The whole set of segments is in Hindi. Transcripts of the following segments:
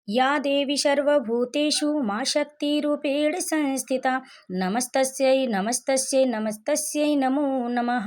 या देवी सर्वभूतेषु मा शक्तिरूपेण संस्थिता नमस्तस्यै नमस्तस्यै नमस्तस्यै नमो नमः।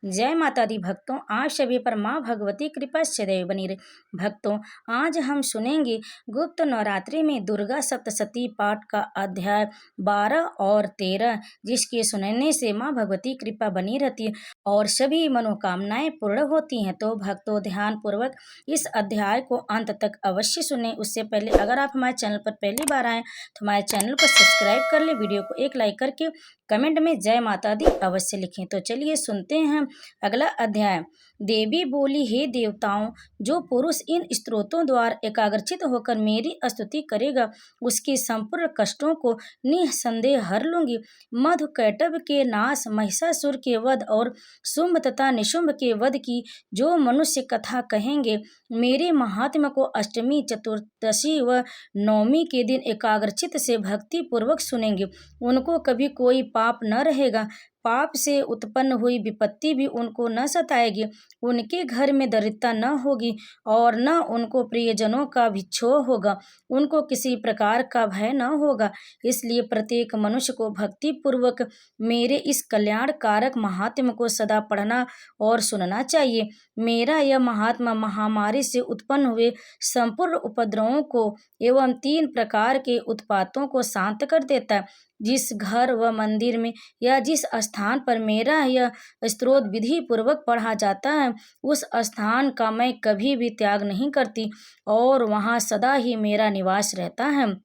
जय माता दी भक्तों, आप सभी पर माँ भगवती कृपा सदैव बनी रहे। भक्तों, आज हम सुनेंगे गुप्त नवरात्रि में दुर्गा सप्तशती पाठ का अध्याय 12 और 13, जिसके सुनने से माँ भगवती कृपा बनी रहती है और सभी मनोकामनाएं पूर्ण होती हैं। तो भक्तों, ध्यान पूर्वक इस अध्याय को अंत तक अवश्य सुने। उससे पहले अगर आप हमारे चैनल पर पहली बार आए तो हमारे चैनल को सब्सक्राइब कर ले, वीडियो को एक लाइक करके कमेंट में जय माता दी अवश्य लिखें। तो चलिए सुनते हैं अगला अध्याय। देवी बोली, हे देवताओं, जो पुरुष इन स्तोत्रों द्वारा एकाग्रचित होकर मेरी स्तुति करेगा उसके संपूर्ण कष्टों को निसंदेह हर लूंगी। मधु कैटभ के नाश, महिषासुर के वध और शुंभ तथा निशुंभ के वध की जो मनुष्य कथा कहेंगे, मेरे महात्म्य को अष्टमी, चतुर्दशी व नवमी के दिन एकाग्रचित से भक्ति पूर्वक सुनेंगे, उनको कभी कोई पाप न रहेगा। पाप से उत्पन्न हुई विपत्ति भी उनको न सताएगी। उनके घर में दरिद्रता न होगी और न उनको प्रियजनों का विक्षोभ होगा। उनको किसी प्रकार का भय न होगा। इसलिए प्रत्येक मनुष्य को भक्ति पूर्वक मेरे इस कल्याण कारक महात्म्य को सदा पढ़ना और सुनना चाहिए। मेरा यह महात्मा महामारी से उत्पन्न हुए संपूर्ण उपद्रवों को एवं 3 प्रकार के उत्पातों को शांत कर देता है। जिस घर व मंदिर में या जिस स्थान पर मेरा यह स्तोत्र विधि पूर्वक पढ़ा जाता है, उस स्थान का मैं कभी भी त्याग नहीं करती और वहाँ सदा ही मेरा निवास रहता है।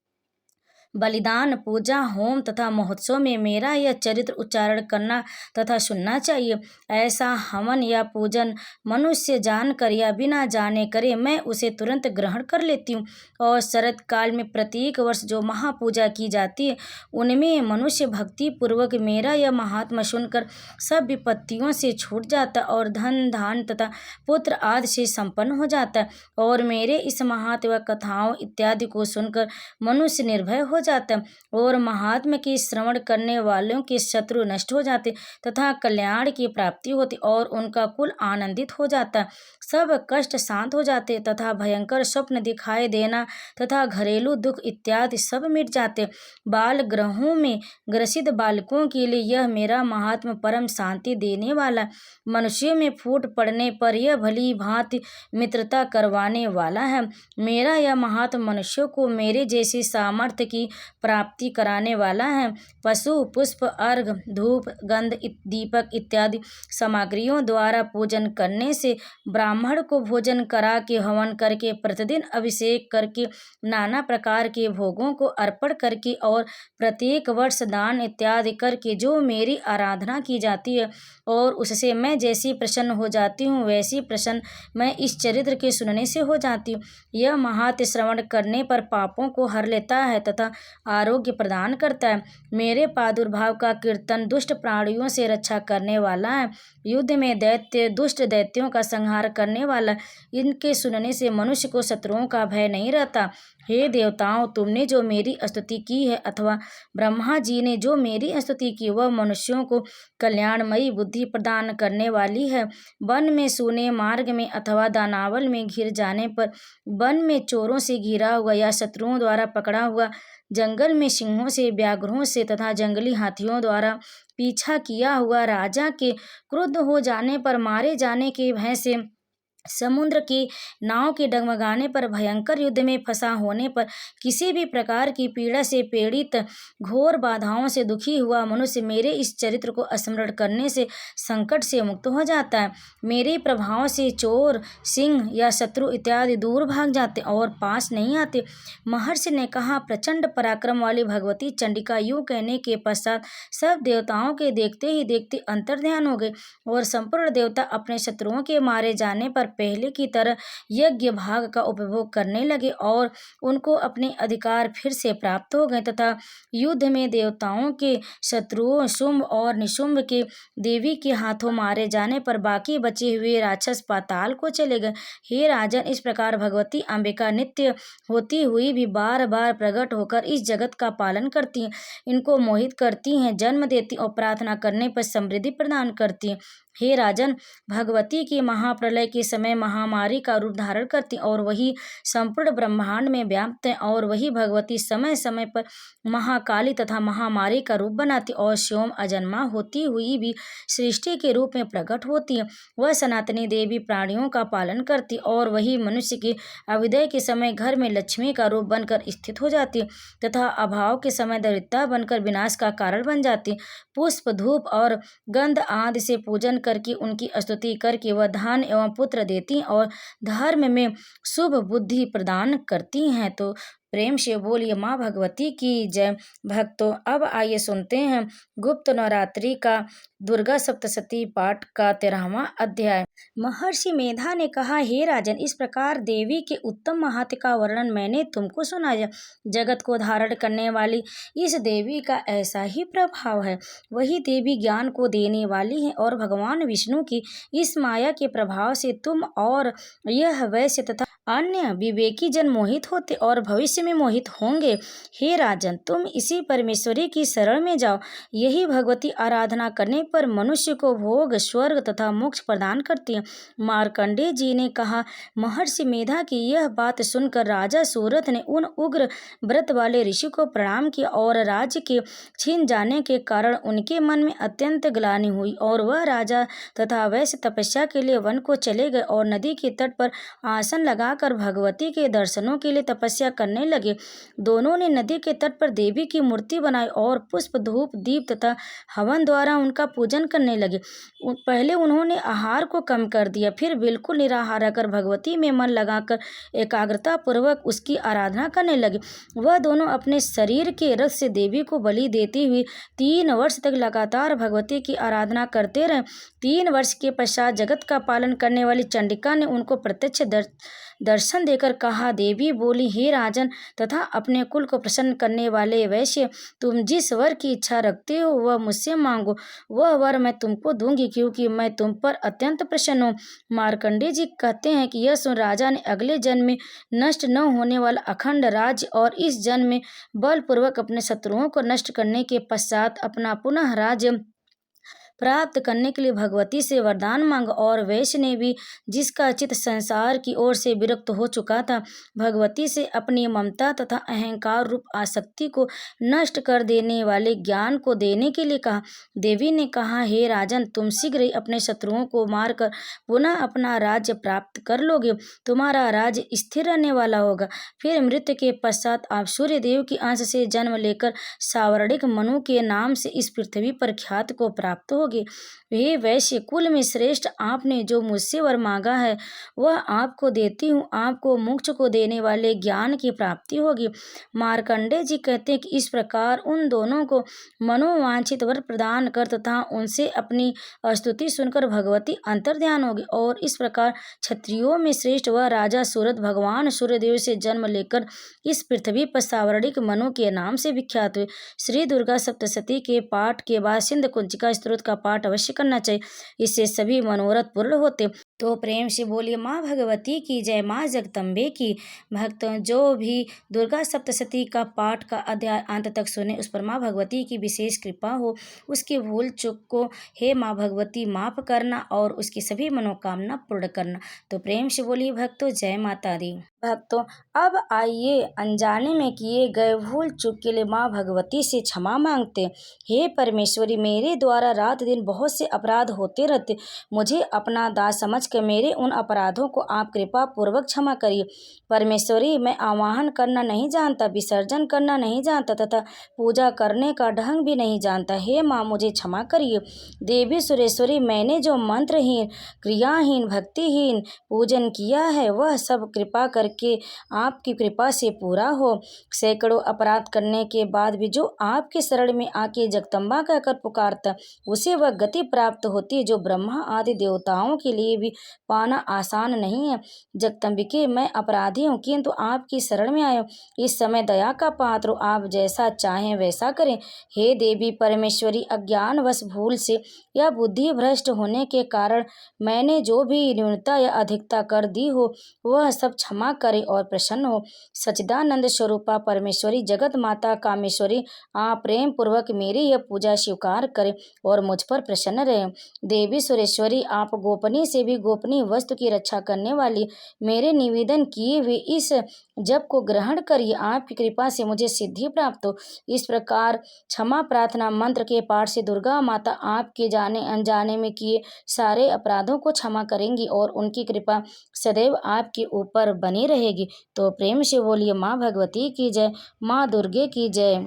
बलिदान, पूजा, होम तथा महोत्सव में मेरा यह चरित्र उच्चारण करना तथा सुनना चाहिए। ऐसा हवन या पूजन मनुष्य जानकर या बिना जाने करे, मैं उसे तुरंत ग्रहण कर लेती हूँ। और शरद काल में प्रत्येक वर्ष जो महापूजा की जाती है, उनमें मनुष्य भक्ति पूर्वक मेरा यह महात्मा सुनकर सब विपत्तियों से छूट जाता और धन धान तथा पुत्र आदि से संपन्न हो जाता है। और मेरे इस महात्मा कथाओं इत्यादि को सुनकर मनुष्य निर्भय हो जाता और महात्मा के श्रवण करने वालों के शत्रु नष्ट हो जाते तथा कल्याण की प्राप्ति होती और उनका कुल आनंदित हो जाता। सब कष्ट शांत हो जाते तथा भयंकर स्वप्न दिखाई देना तथा घरेलू दुख इत्यादि सब मिट जाते। बाल ग्रहों में ग्रसित बालकों के लिए यह मेरा महात्मा परम शांति देने वाला, मनुष्यों में फूट पड़ने पर यह भली भांति मित्रता करवाने वाला है। मेरा यह महात्मा मनुष्यों को मेरे जैसी सामर्थ्य की प्राप्ति कराने वाला है। पशु, पुष्प, अर्घ, धूप, गंध, दीपक इत्यादि सामग्रियों द्वारा पूजन करने से, ब्राह्मण को भोजन करा के, हवन करके, प्रतिदिन अभिषेक करके, नाना प्रकार के भोगों को अर्पण करके और प्रत्येक वर्ष दान इत्यादि करके जो मेरी आराधना की जाती है और उससे मैं जैसी प्रसन्न हो जाती हूँ, वैसी प्रसन्न मैं इस चरित्र के सुनने से हो जाती हूँ। यह महात्म्य श्रवण करने पर पापों को हर लेता है तथा आरोग्य प्रदान करता है। मेरे प्रादुर्भाव का कीर्तन दुष्ट प्राणियों से रक्षा करने वाला है। युद्ध में दैत्य, दुष्ट दैत्यों का संहार करने वाला। इनके सुनने से मनुष्य को शत्रुओं का भय नहीं रहता। हे देवताओं, तुमने जो मेरी स्तुति की है अथवा ब्रह्मा जी ने जो मेरी स्तुति की, वह मनुष्यों को कल्याणमयी बुद्धि प्रदान करने वाली है। वन में सूने मार्ग में अथवा दानावल में घिर जाने पर, वन में चोरों से घिरा हुआ या शत्रुओं द्वारा पकड़ा हुआ, जंगल में सिंहों से, व्याघ्रों से तथा जंगली हाथियों द्वारा पीछा किया हुआ, राजा के क्रुद्ध हो जाने पर, मारे जाने के भय से, समुद्र की नाव के डगमगाने पर, भयंकर युद्ध में फंसा होने पर, किसी भी प्रकार की पीड़ा से पीड़ित, घोर बाधाओं से दुखी हुआ मनुष्य मेरे इस चरित्र को स्मरण करने से संकट से मुक्त हो जाता है। मेरे प्रभाव से चोर, सिंह या शत्रु इत्यादि दूर भाग जाते और पास नहीं आते। महर्षि ने कहा, प्रचंड पराक्रम वाली भगवती चंडिका यूं कहने के पश्चात सब देवताओं के देखते ही देखते अंतर्ध्यान हो गए और संपूर्ण देवता अपने शत्रुओं के मारे जाने पर पहले की तरह यज्ञ भाग का उपभोग करने लगे और उनको अपने अधिकार फिर से प्राप्त हो गए तथा युद्ध में देवताओं के शत्रुओं शुंभ और निशुंभ के देवी के हाथों मारे जाने पर बाकी बचे हुए राक्षस पाताल को चले गए। हे राजन, इस प्रकार भगवती अंबिका नित्य होती हुई भी बार बार प्रकट होकर इस जगत का पालन करती हैं, इनको मोहित करती हैं, जन्म देती और प्रार्थना करने पर समृद्धि प्रदान करती हैं। हे राजन, भगवती के महाप्रलय के समय समय महामारी का रूप धारण करती और वही संपूर्ण ब्रह्मांड में व्याप्त है, और वही भगवती समय समय पर महाकाली तथा महामारी का रूप बनाती और स्वयं अजन्मा होती हुई भी सृष्टि के रूप में प्रकट होती है। वह सनातनी देवी प्राणियों का पालन करती और वही मनुष्य के अभ्युदय के समय घर में लक्ष्मी का रूप बनकर स्थित हो जाती है तथा अभाव के समय दरिद्रता बनकर विनाश का कारण बन जाती है। पुष्प, धूप और गंध आदि से पूजन करके उनकी स्तुति करके वह धन एवं पुत्र देती और धर्म में शुभ बुद्धि प्रदान करती हैं। तो प्रेम से बोलिए माँ भगवती की जय। भक्तों, अब आइए सुनते हैं गुप्त नवरात्रि का दुर्गा सप्तशती पाठ का 13वां अध्याय। महर्षि मेधा ने कहा, हे राजन, इस प्रकार देवी के उत्तम महत्व का वर्णन मैंने तुमको सुनाया। जगत को धारण करने वाली इस देवी का ऐसा ही प्रभाव है। वही देवी ज्ञान को देने वाली है और भगवान विष्णु की इस माया के प्रभाव से तुम और यह वैश्य तथा अन्य विवेकी जन मोहित होते और भविष्य में मोहित होंगे। हे राजन, तुम इसी परमेश्वरी की शरण में जाओ। यही भगवती आराधना करने पर मनुष्य को भोग, स्वर्ग तथा मोक्ष प्रदान करती है। मार्कंडेय जी ने कहा, महर्षि मेधा की यह बात सुनकर राजा सूरथ ने उन उग्र व्रत वाले ऋषि को प्रणाम किया और राज्य के छीन जाने के कारण उनके मन में अत्यंत ग्लानि हुई और वह राजा तथा वैश्य तपस्या के लिए वन को चले गए और नदी के तट पर आसन लगाकर भगवती के दर्शनों के लिए तपस्या करने लगे। दोनों ने नदी के तट पर देवी की मूर्ति बनाई और पुष्प, धूप, दीप तथा हवन द्वारा उनका पूजन करने लगे। पहले उन्होंने आहार को कम कर दिया, फिर बिल्कुल निराहार रहकर भगवती में मन लगाकर एकाग्रता पूर्वक उसकी आराधना करने लगे। वह दोनों अपने शरीर के रस से देवी को बलि देते हुए 3 वर्ष तक लगातार भगवती की आराधना करते रहे। 3 वर्ष के पश्चात जगत का पालन करने वाली चंडिका ने उनको प्रत्यक्ष दर्शन देकर कहा, देवी बोली, हे राजन तथा अपने कुल को प्रसन्न करने वाले वैश्य, तुम जिस वर की इच्छा रखते हो वह मुझसे मांगो, वह वर मैं तुमको दूंगी, क्योंकि मैं तुम पर अत्यंत प्रसन्न हूँ। मार्कंडेय जी कहते हैं कि यह सुन राजा ने अगले जन्म में नष्ट न होने वाला अखंड राज्य और इस जन्म में बलपूर्वक अपने शत्रुओं को नष्ट करने के पश्चात अपना पुनः राज्य प्राप्त करने के लिए भगवती से वरदान मांगा। और वैश्य ने भी, जिसका चित्त संसार की ओर से विरक्त हो चुका था, भगवती से अपनी ममता तथा अहंकार रूप आसक्ति को नष्ट कर देने वाले ज्ञान को देने के लिए कहा। देवी ने कहा, हे राजन, तुम शीघ्र ही अपने शत्रुओं को मारकर पुनः अपना राज्य प्राप्त कर लोगे। तुम्हारा राज्य स्थिर रहने वाला होगा। फिर मृत्यु के पश्चात आप सूर्य देव की अंश से जन्म लेकर सावर्णिक मनु के नाम से इस पृथ्वी पर ख्यात को प्राप्त होगे। हे वैश्य कुल में श्रेष्ठ, आपने जो मुझसे वर मांगा है वह आपको देती हूँ। आपको मोक्ष को देने वाले ज्ञान की प्राप्ति होगी। मार्कंडेय जी कहते हैं कि इस प्रकार उन दोनों को मनोवांछित वर प्रदान कर तथा उनसे अपनी स्तुति सुनकर भगवती अंतर्ध्यान होगी। और इस प्रकार क्षत्रियों में श्रेष्ठ वह राजा सूरत भगवान सूर्यदेव से जन्म लेकर इस पृथ्वी पर सावर्णिक मनु के नाम से विख्यात हुए। श्री दुर्गा सप्तशती के पाठ के बाद सिंध कुंजिका स्तोत्र का पाठ अवश्य करना चाहिए, इससे सभी मनोरथ पूर्ण होते। तो प्रेम से बोलिए माँ भगवती की जय, माँ जगदम्बे की। भक्तों, जो भी दुर्गा सप्तशती का पाठ का अध्याय अंत तक सुने उस पर माँ भगवती की विशेष कृपा हो, उसकी भूल चूक को हे माँ भगवती माफ करना और उसकी सभी मनोकामना पूर्ण करना। तो प्रेम से बोलिए भक्तों, जय माता दी। भक्तों, अब आइए अनजाने में किए गए भूल चूक के लिए माँ भगवती से क्षमा मांगते। हे परमेश्वरी, मेरे द्वारा रात दिन बहुत से अपराध होते रहते, मुझे अपना दास समझकर मेरे उन अपराधों को आप कृपा पूर्वक क्षमा करिए। परमेश्वरी, मैं आवाहन करना नहीं जानता, विसर्जन करना नहीं जानता तथा पूजा करने का ढंग भी नहीं जानता। हे माँ, मुझे क्षमा करिए। देवी सुरेश्वरी, मैंने जो मंत्रहीन, क्रियाहीन, भक्तिहीन पूजन किया है वह सब कृपा करके आपकी कृपा से पूरा हो। सैकड़ों अपराध करने के बाद भी जो आपके शरण में आके जगदम्बा कहकर पुकारता, उसे वह गति प्राप्त होती है जो ब्रह्मा आदि देवताओं के लिए भी पाना आसान नहीं है। जगदम्बिके, मैं अपराधी हूँ, किंतु आपकी शरण में आया हूँ। इस समय दया का पात्र हो, आप जैसा चाहें वैसा करें। हे देवी परमेश्वरी, अज्ञानवश भूल से या बुद्धि भ्रष्ट होने के कारण मैंने जो भी न्यूनता या अधिकता कर दी हो वह सब क्षमा करे और प्रसन्न हो। सच्चिदानंद स्वरूपा परमेश्वरी, जगत माता कामेश्वरी, आप प्रेम पूर्वक मेरी यह पूजा स्वीकार करें और मुझ पर प्रसन्न रहे। देवी सुरेश्वरी, आप गोपनीय से भी गोपनीय वस्तु की रक्षा करने वाली, मेरे निवेदन किए हुए इस जप को ग्रहण करिए। आपकी कृपा से मुझे सिद्धि प्राप्त हो। इस प्रकार क्षमा प्रार्थना मंत्र के पाठ से दुर्गा माता आपके जाने अनजाने में किए सारे अपराधों को क्षमा करेंगी और उनकी कृपा सदैव आपके ऊपर बनी रहेगी। तो प्रेम से बोलिए माँ भगवती की जय, माँ दुर्गे की जय।